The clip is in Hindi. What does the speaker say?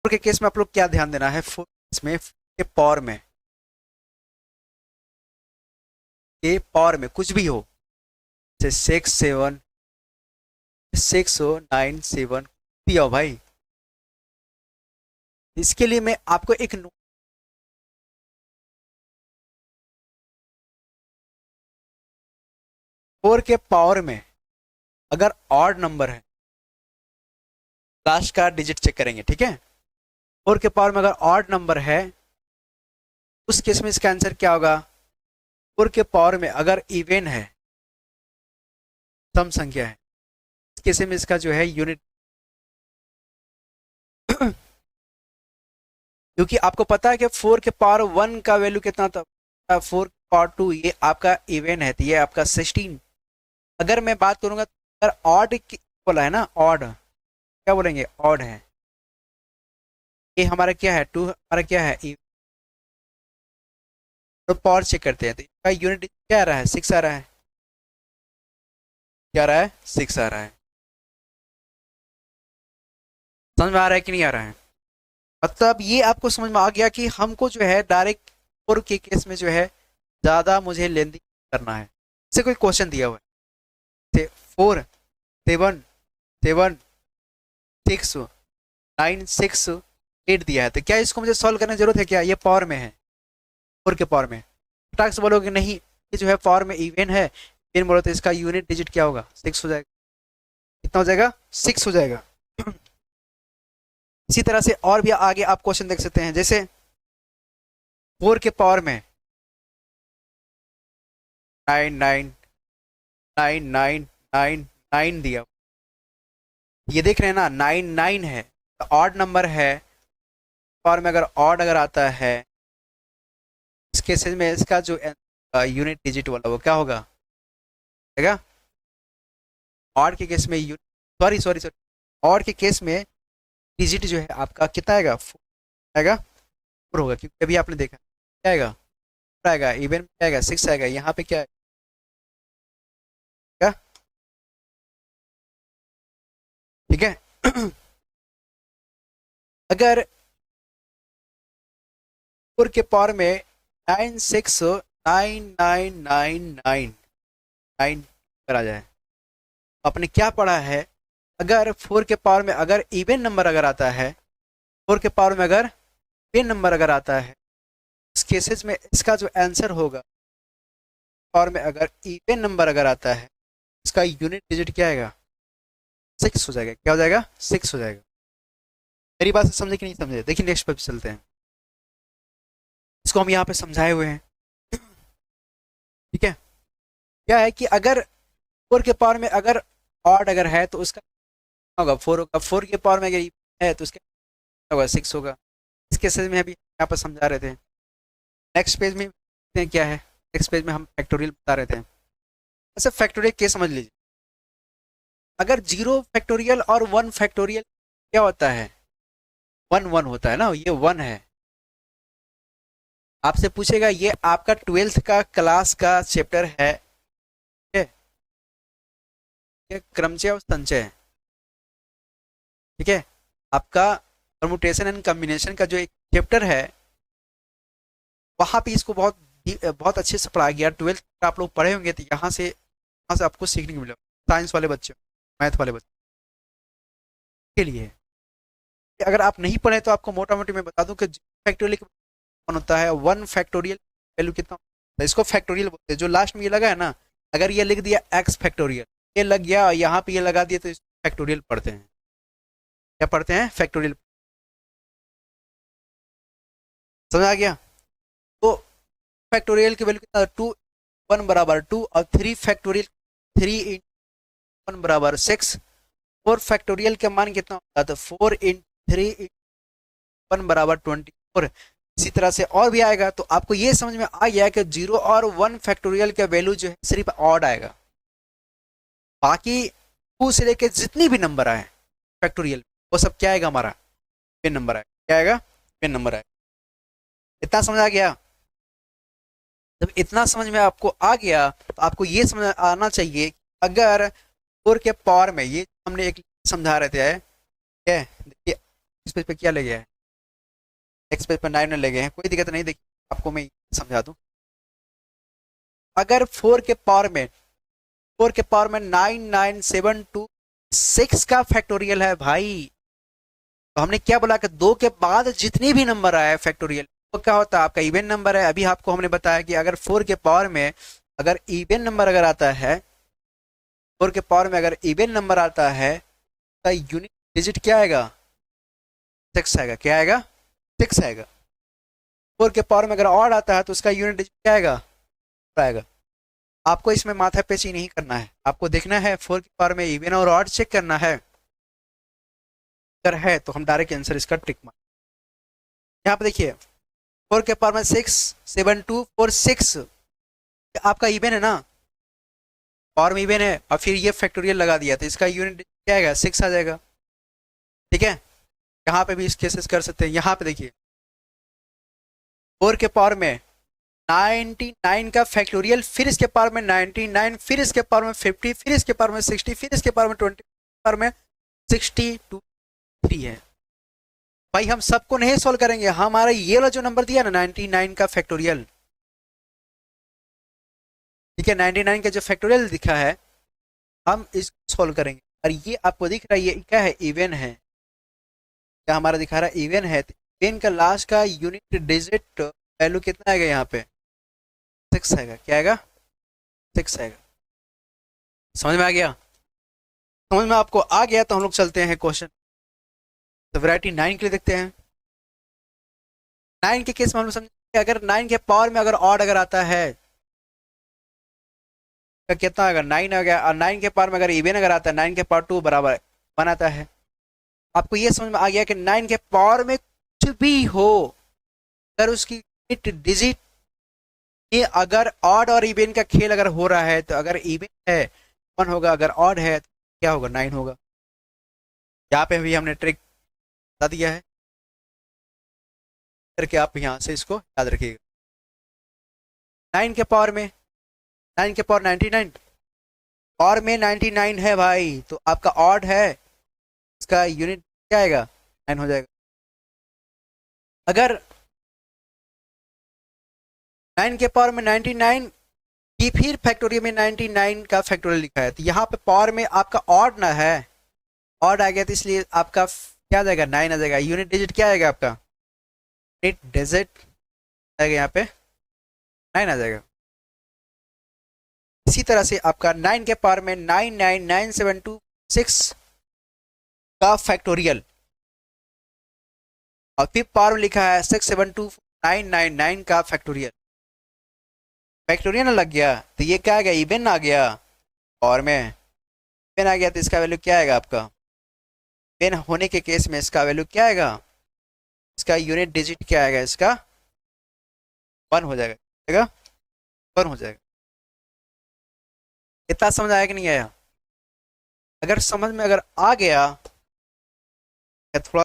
फोर के केस में आप लोग क्या ध्यान देना है, फोर इसमें के पावर में, के पावर में कुछ भी हो, जैसे 6 7 6 हो 9 7 भी हो भाई, इसके लिए मैं आपको एक फोर के पावर में अगर ऑड नंबर है, लास्ट का डिजिट चेक करेंगे, ठीक है। फोर के पावर में अगर ऑड नंबर है, उस केस में इसका आंसर क्या होगा, फोर के पावर में अगर इवन है, सम संख्या है, इस केस में इसका जो है यूनिट क्योंकि आपको पता है कि फोर के पावर वन का वैल्यू कितना था, फोर पावर टू, ये आपका इवन है, तो ये आपका 16। अगर मैं बात करूंगा तो अगर ऑड बोला है ना, ऑड क्या बोलेंगे, ऑड है, ये हमारा क्या है, टू हमारा क्या है even। तो पावर चेक करते हैं, तो इसका यूनिट क्या आ रहा है, 6 आ रहा है, क्या आ रहा है, 6 आ रहा है। समझ में आ रहा है कि नहीं आ रहा है, मतलब ये आपको समझ में आ गया कि हमको जो है डायरेक्ट फोर के केस में जो है ज़्यादा मुझे लेंदी करना है। इससे कोई क्वेश्चन दिया हुआ है 4 7 7 6 9 6 8 दिया है, तो क्या इसको मुझे सॉल्व करने की जरूरत है, क्या ये पावर में है, फोर के पावर में, फटाक से बोलोगे नहीं ये जो है पावर में इवन है, इवन बोलो तो इसका यूनिट डिजिट क्या होगा, 6 हो जाएगा, कितना हो जाएगा, 6 हो जाएगा। इसी तरह से और भी आगे आप क्वेश्चन देख सकते हैं, जैसे फोर के पावर में 9 9 9 9 9 9 दिया, ये देख रहे हैं ना 9 9 है, तो ऑड नंबर है, पावर में अगर ऑड अगर आता है, इस केसेस में इसका जो यूनिट डिजिट वाला वो क्या होगा, देगा ऑड के केस में सॉरी सॉरी सॉरी, ऑड के केस में डिजिट जो है आपका कितना आएगा, 4 आएगा, 4 होगा, क्योंकि अभी आपने देखा क्या आएगा, 4 आएगा, इवन में क्या आएगा, 6 आएगा, यहाँ पे क्या आएगा, ठीक है। अगर फोर के पावर में 9 6 9 9 9 9 9 करा जाए, आपने क्या पढ़ा है, अगर फोर के पावर में अगर इवन नंबर अगर आता है, फोर के पावर में अगर इवन नंबर अगर आता है, इस केसेस में इसका जो आंसर होगा, पावर में अगर इवन नंबर अगर आता है, इसका यूनिट डिजिट क्या आएगा, 6 हो जाएगा, क्या हो जाएगा, 6 हो जाएगा। मेरी बात समझे कि नहीं समझे, देखिए नेक्स्ट पे चलते हैं, इसको हम यहाँ पे समझाए हुए हैं, ठीक है। क्या है कि अगर फोर के पावर में अगर ऑड अगर है तो उसका होगा 4 होगा, फोर के पावर में अगर है तो उसका होगा 6 होगा। इस केसेस में अभी यहाँ पर समझा रहे थे, नेक्स्ट पेज में क्या है, नेक्स्ट पेज में हम फैक्टोरियल बता रहे थे। ऐसे फैक्टोरियल केस समझ लीजिए, अगर 0 फैक्टोरियल और 1 फैक्टोरियल क्या होता है, 1 1 होता है ना, ये 1 है। आपसे पूछेगा ये आपका 12th का क्लास का चैप्टर है, ये क्रमचय और संचय, ठीक है, आपका परमुटेशन एंड कॉम्बिनेशन का जो एक चैप्टर है, वहां पे इसको बहुत बहुत अच्छे से पढ़ाया गया। 12th आप लोग पढ़े होंगे तो यहाँ से आपको सीखने को मिला, साइंस वाले बच्चे, मैथ वाले बच्चे के लिए। अगर आप नहीं पढ़े तो आपको मोटा मोटी मैं बता दूं कि फैक्टोरियल कौन होता है, 1 फैक्टोरियल वैल्यू कितना होता है, इसको फैक्टोरियल बोलते हैं। जो लास्ट में ये लगा है ना, अगर ये लिख दिया एक्स फैक्टोरियल, ये लग गया और यहाँ पे ये लगा दिया, तो फैक्टोरियल पढ़ते हैं, क्या पढ़ते हैं, फैक्टोरियल। समझ आ गया, तो फैक्टोरियल की वैल्यू कितना, 2 1 बराबर 2, और 3 फैक्टोरियल 3 इन 1 बराबर 6, 4 फैक्टोरियल का मान कितना होता है, तो 4 इन 3 इन 1 बराबर 24। इसी तरह से और भी आएगा, तो आपको ये समझ में आ गया कि 0 और 1 फैक्टोरियल का वैल्यू जो है सिर्फ ऑड आएगा, बाकी 2 से लेके जितनी भी नंबर आए फैक्टोरियल वो सब क्या आएगा, हमारा पेन नंबर आएगा, क्या आएगा, पेन नंबर आएगा। इतना समझ आ गया, जब इतना समझ में आपको आ गया तो आपको ये समझ आना चाहिए, अगर 4 के पावर में ये हमने एक समझा रहे थे, देखिए इस पेज पे क्या ले गया है, नेक्स्ट पेज पर 9 में लगे हैं, कोई दिक्कत नहीं। देखिए आपको मैं समझा दूं। अगर 4 के पावर में 99726 का फैक्टोरियल है भाई, तो हमने क्या बोला कि 2 के बाद जितने भी नंबर आए फैक्टोरियल वो क्या होता है, आपका इवन नंबर है। अभी आपको हमने बताया कि अगर 4 के पावर में अगर इवन नंबर अगर आता है, 4 के पावर में अगर इवन नंबर आता है तो यूनिट डिजिट क्या आएगा, 6 आएगा। क्या आएगा, 6 आएगा। 4 के पावर में अगर ऑड आता है तो उसका यूनिट डिजिट क्या आएगा, आएगा। आपको इसमें माथा पेची नहीं करना है, आपको देखना है 4 के पावर में इवन और ऑड चेक करना है। अगर है तो हम डायरेक्ट आंसर इसका टिक मार। यहाँ पे देखिए 4 के पावर में 67246 आपका इवन है ना, पावर में इवन है, और फिर ये फैक्टोरियल लगा दिया तो इसका यूनिट क्या आएगा, 6 आ जाएगा। ठीक है, यहाँ पे भी इस केसेस कर सकते हैं। यहाँ पे देखिए 4 के पावर में 99 का फैक्टोरियल, फिर इसके पावर में 99, फिर इसके पावर में 50, फिर इसके पावर में 60, फिर इसके पावर में 20, पावर में 62 3 है। भाई हम सबको नहीं सॉल्व करेंगे, हमारा ये वाला जो नंबर दिया ना 99 का फैक्टोरियल, ठीक है, 99 का जो फैक्टोरियल दिखा है हम इसको सॉल्व करेंगे। और ये आपको दिख रहा है ये क्या है, इवन है। क्या हमारा दिखा रहा है, इवन है। इवन का लास्ट का यूनिट डिजिट वैल्यू कितना आएगा, यहाँ पे 6 आएगा। क्या आएगा, 6 आएगा। समझ में आ गया, समझ में आपको आ गया तो हम लोग चलते हैं क्वेश्चन। तो वैरायटी 9 के लिए देखते हैं। 9 के केस में हम लोग समझे अगर 9 के पावर में अगर ऑड अगर आता है तो कितना आएगा, 9 आ गया। और 9 के पावर में अगर इवन अगर आता है 9 के पावर 2 बराबर 1 आता है। आपको ये समझ में आ गया कि 9 के पावर में कुछ भी हो, अगर उसकी डिजिट ये अगर ऑड और इवन का खेल अगर हो रहा है तो अगर इवन है 1 होगा, अगर ऑड है तो क्या होगा, 9 होगा। यहाँ पे भी हमने ट्रिक बता दिया है करके, आप यहाँ से इसको याद रखिएगा। 9 के पावर में 9 के पावर 99, पावर में 99 है भाई, तो आपका ऑड है, इसका यूनिट क्या आएगा, 9 हो जाएगा। अगर 9 के पावर में 99 की फिर फैक्टोरियल में 99 का फैक्टोरियल लिखा है, तो यहाँ पे पावर में आपका ऑड ना है, ऑड आ गया तो इसलिए आपका क्या आ जाएगा, 9 आ जाएगा। यूनिट डिजिट क्या आएगा आपका, यूनिट डिजिट आएगा यहाँ पे 9 आ जाएगा। इसी तरह से आपका 9 के पावर में 999726 का फैक्टोरियल और फिर पावर में लिखा है 6729999 का फैक्टोरियल, फैक्टोरियल लग गया तो ये क्या आ गया, इवन आ गया। और में इवन आ गया तो इसका वैल्यू क्या आएगा आपका, इवन होने के केस में इसका वैल्यू क्या आएगा, इसका यूनिट डिजिट क्या आएगा, इसका 1 हो जाएगा, 1 हो जाएगा। इतना समझ आया कि नहीं आया? अगर समझ में अगर आ गया, थोड़ा